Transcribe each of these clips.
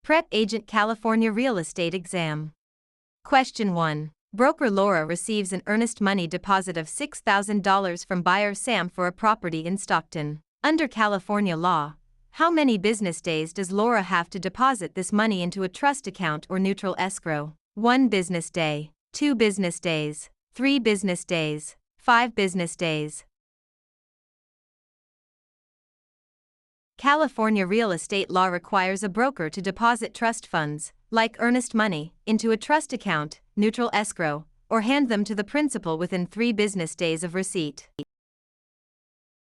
Prep Agent California Real Estate Exam. Question 1. Broker Laura receives an earnest money deposit of $6,000 from buyer Sam for a property in Stockton. Under California law, how many business days does Laura have to deposit this money into a trust account or neutral escrow? 1 business day, 2 business days, 3 business days, 5 business days. California real estate law requires a broker to deposit trust funds, like earnest money, into a trust account, neutral escrow, or hand them to the principal within 3 business days of receipt.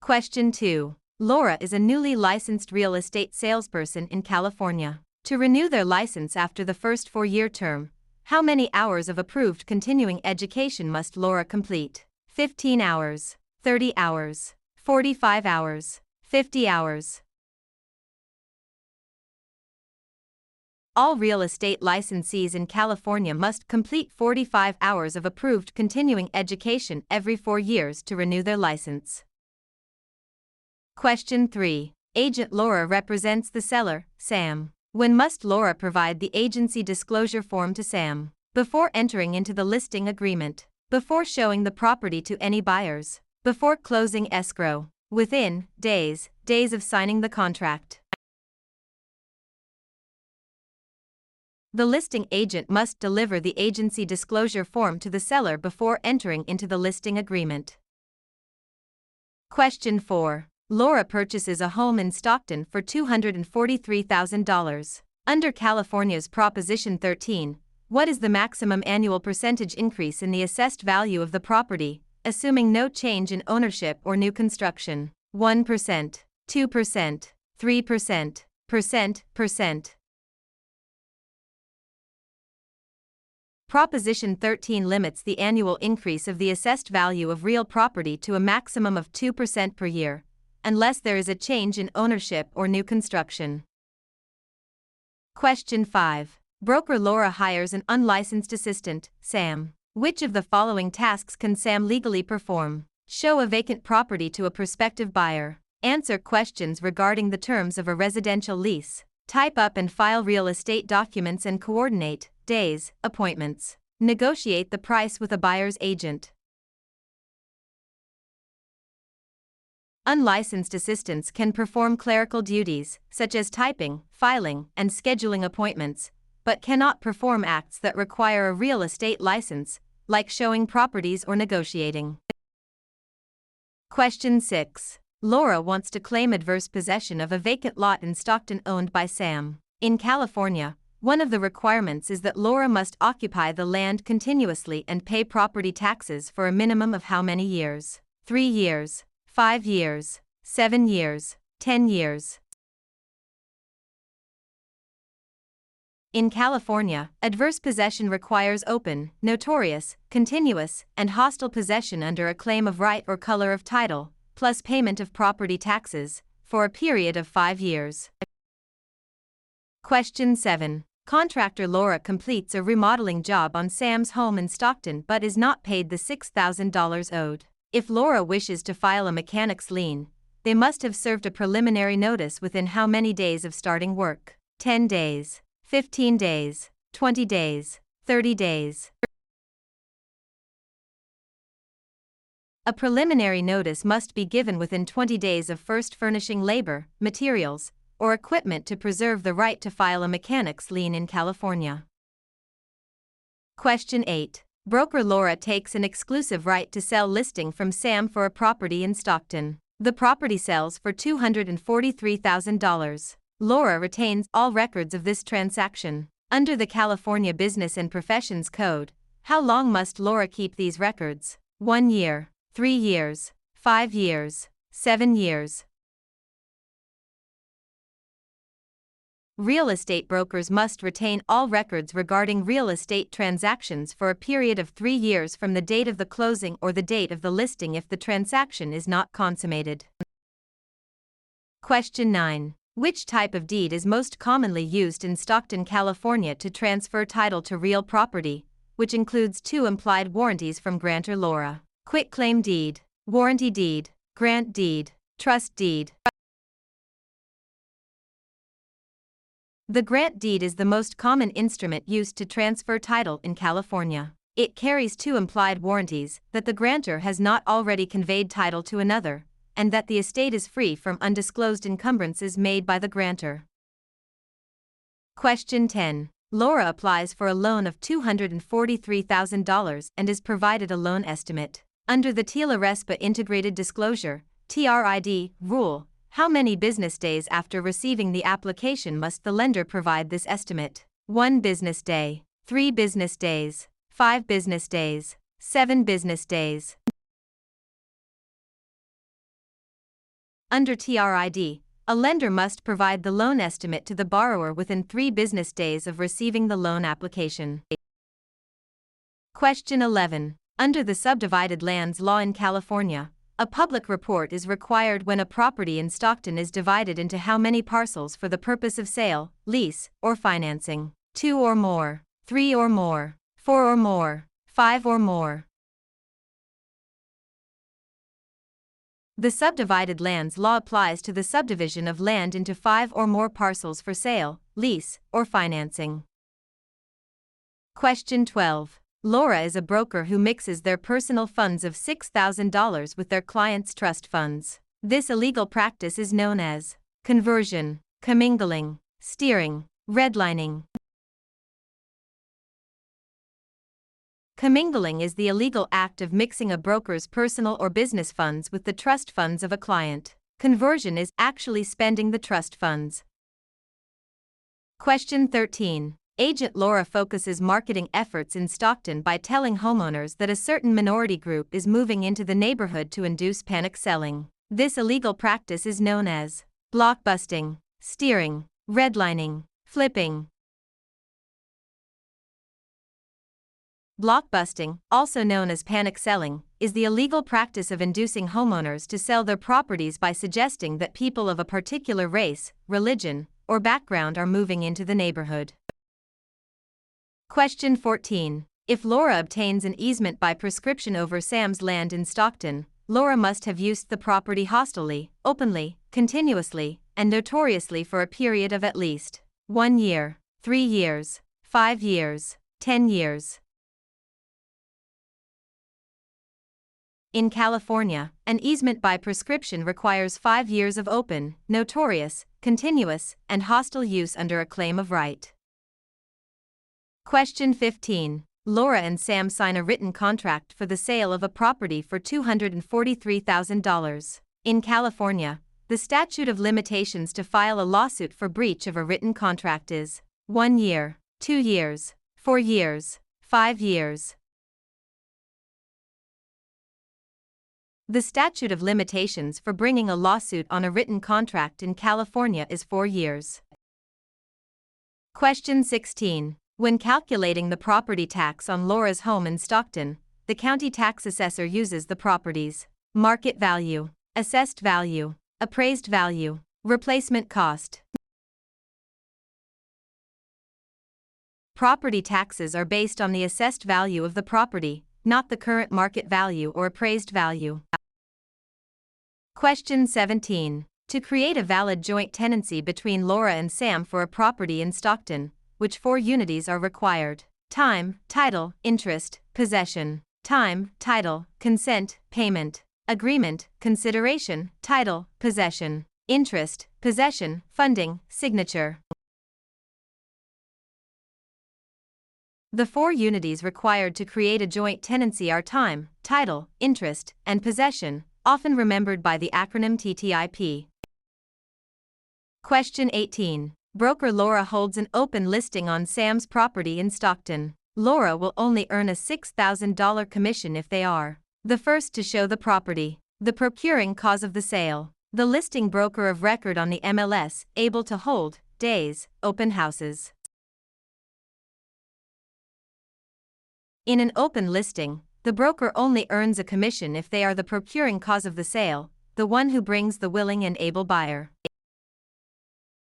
Question 2. Laura is a newly licensed real estate salesperson in California. To renew their license after the first 4-year term, how many hours of approved continuing education must Laura complete? 15 hours, 30 hours, 45 hours, 50 hours. All real estate licensees in California must complete 45 hours of approved continuing education every 4 years to renew their license. Question 3. Agent Laura represents the seller, Sam. When must Laura provide the agency disclosure form to Sam? Before entering into the listing agreement, before showing the property to any buyers, before closing escrow, within days of signing the contract. The listing agent must deliver the agency disclosure form to the seller before entering into the listing agreement. Question 4. Laura purchases a home in Stockton for $243,000. Under California's Proposition 13, what is the maximum annual percentage increase in the assessed value of the property, assuming no change in ownership or new construction? 1%, 2%, 3%, percent. Proposition 13 limits the annual increase of the assessed value of real property to a maximum of 2% per year, unless there is a change in ownership or new construction. Question 5. Broker Laura hires an unlicensed assistant, Sam. Which of the following tasks can Sam legally perform? Show a vacant property to a prospective buyer. Answer questions regarding the terms of a residential lease. Type up and file real estate documents and coordinate days, appointments. Negotiate the price with a buyer's agent. Unlicensed assistants can perform clerical duties, such as typing, filing, and scheduling appointments, but cannot perform acts that require a real estate license, like showing properties or negotiating. Question 6. Laura wants to claim adverse possession of a vacant lot in Stockton owned by Sam. In California, one of the requirements is that Laura must occupy the land continuously and pay property taxes for a minimum of how many years? 3 years, 5 years, 7 years, 10 years. In California, adverse possession requires open, notorious, continuous, and hostile possession under a claim of right or color of title, plus payment of property taxes, for a period of 5 years. Question 7. Contractor Laura completes a remodeling job on Sam's home in Stockton but is not paid the $6,000 owed. If Laura wishes to file a mechanic's lien, they must have served a preliminary notice within how many days of starting work? 10 days, 15 days, 20 days, 30 days. A preliminary notice must be given within 20 days of first furnishing labor, materials, or equipment to preserve the right to file a mechanic's lien in California. Question 8. Broker Laura takes an exclusive right to sell listing from Sam for a property in Stockton. The property sells for $243,000. Laura retains all records of this transaction. Under the California Business and Professions Code, how long must Laura keep these records? 1 year, 3 years, 5 years, 7 years. Real estate brokers must retain all records regarding real estate transactions for a period of 3 years from the date of the closing or the date of the listing if the transaction is not consummated. Question 9. Which type of deed is most commonly used in Stockton, California to transfer title to real property, which includes 2 implied warranties from grantor Laura? Quitclaim deed, warranty deed, grant deed, trust deed. The grant deed is the most common instrument used to transfer title in California. It carries two implied warranties: that the grantor has not already conveyed title to another, and that the estate is free from undisclosed encumbrances made by the grantor. Question 10. Laura applies for a loan of $243,000 and is provided a loan estimate. Under the TILA-RESPA Integrated Disclosure (TRID) rule, how many business days after receiving the application must the lender provide this estimate? 1 business day, 3 business days, 5 business days, 7 business days. Under TRID, a lender must provide the loan estimate to the borrower within 3 business days of receiving the loan application. Question 11. Under the subdivided lands law in California, a public report is required when a property in Stockton is divided into how many parcels for the purpose of sale, lease, or financing? 2 or more, 3 or more, 4 or more, 5 or more. The subdivided lands law applies to the subdivision of land into 5 or more parcels for sale, lease, or financing. Question 12. Laura is a broker who mixes their personal funds of $6,000 with their clients' trust funds. This illegal practice is known as conversion, commingling, steering, redlining. Commingling is the illegal act of mixing a broker's personal or business funds with the trust funds of a client. Conversion is actually spending the trust funds. Question 13. Agent Laura focuses marketing efforts in Stockton by telling homeowners that a certain minority group is moving into the neighborhood to induce panic selling. This illegal practice is known as blockbusting, steering, redlining, flipping. Blockbusting, also known as panic selling, is the illegal practice of inducing homeowners to sell their properties by suggesting that people of a particular race, religion, or background are moving into the neighborhood. Question 14. If Laura obtains an easement by prescription over Sam's land in Stockton, Laura must have used the property hostilely, openly, continuously, and notoriously for a period of at least 1 year, 3 years, 5 years, 10 years. In California, an easement by prescription requires 5 years of open, notorious, continuous, and hostile use under a claim of right. Question 15. Laura and Sam sign a written contract for the sale of a property for $243,000. In California, the statute of limitations to file a lawsuit for breach of a written contract is 1 year, 2 years, 4 years, 5 years. The statute of limitations for bringing a lawsuit on a written contract in California is 4 years. Question 16. When calculating the property tax on Laura's home in Stockton, the county tax assessor uses the property's market value, assessed value, appraised value, replacement cost. Property taxes are based on the assessed value of the property, not the current market value or appraised value. Question 17. To create a valid joint tenancy between Laura and Sam for a property in Stockton, which 4 unities are required? Time, title, interest, possession. Time, title, consent, payment. Agreement, consideration, title, possession. Interest, possession, funding, signature. The 4 unities required to create a joint tenancy are time, title, interest, and possession, often remembered by the acronym TTIP. Question 18. Broker Laura holds an open listing on Sam's property in Stockton. Laura will only earn a $6,000 commission if they are the first to show the property, the procuring cause of the sale, the listing broker of record on the MLS, able to hold days, open houses. In an open listing, the broker only earns a commission if they are the procuring cause of the sale, the one who brings the willing and able buyer.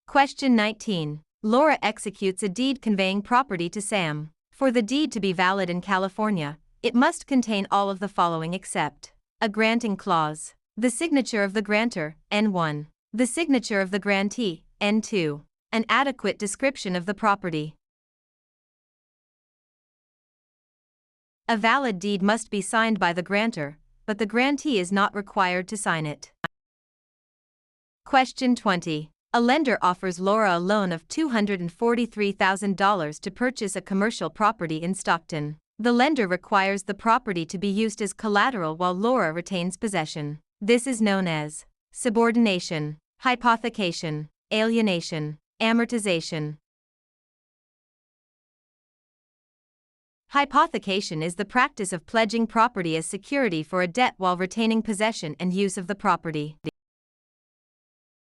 Question 19. Laura executes a deed conveying property to Sam. For the deed to be valid in California, it must contain all of the following except a granting clause, the signature of the grantor, N1, the signature of the grantee, N2, An adequate description of the property. A valid deed must be signed by the grantor, but the grantee is not required to sign it. Question 20. A lender offers Laura a loan of $243,000 to purchase a commercial property in Stockton. The lender requires the property to be used as collateral while Laura retains possession. This is known as subordination, hypothecation, alienation, amortization. Hypothecation is the practice of pledging property as security for a debt while retaining possession and use of the property.